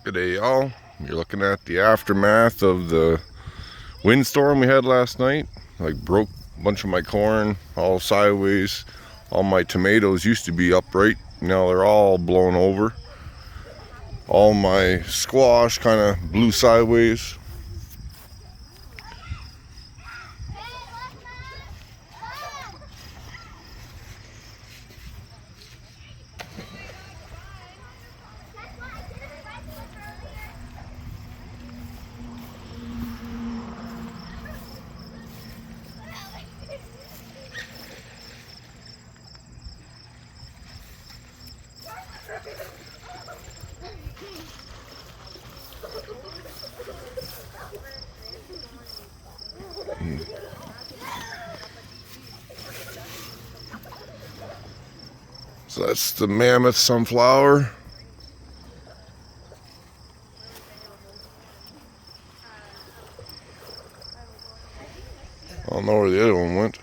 Good day, y'all. You're looking at the aftermath of the windstorm we had last night. Like, broke a bunch of my corn all sideways. All my tomatoes used to be upright. Now they're all blown over. All my squash kind of blew sideways. So that's the mammoth sunflower. I don't know where the other one went.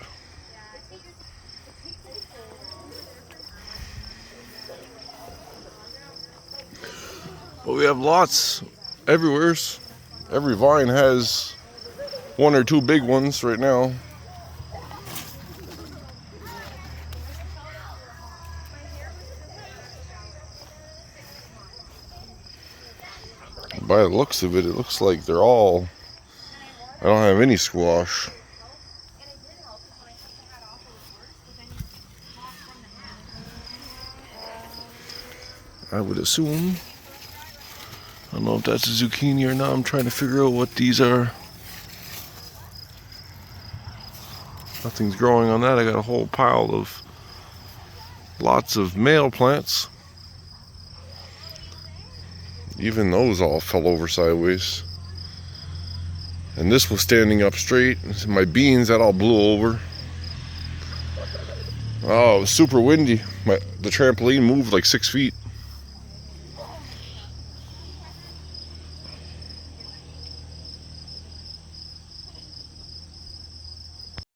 But we have lots everywhere. Every vine has one or two big ones right now. By the looks of it, it looks like they're all... I don't have any squash. I would assume. I don't know if that's a zucchini or not. I'm trying to figure out what these are. Nothing's growing on that. I got a whole pile of lots of male plants. Even those all fell over sideways. And this was standing up straight. My beans, that all blew over. Oh, it was super windy. The trampoline moved like 6 feet.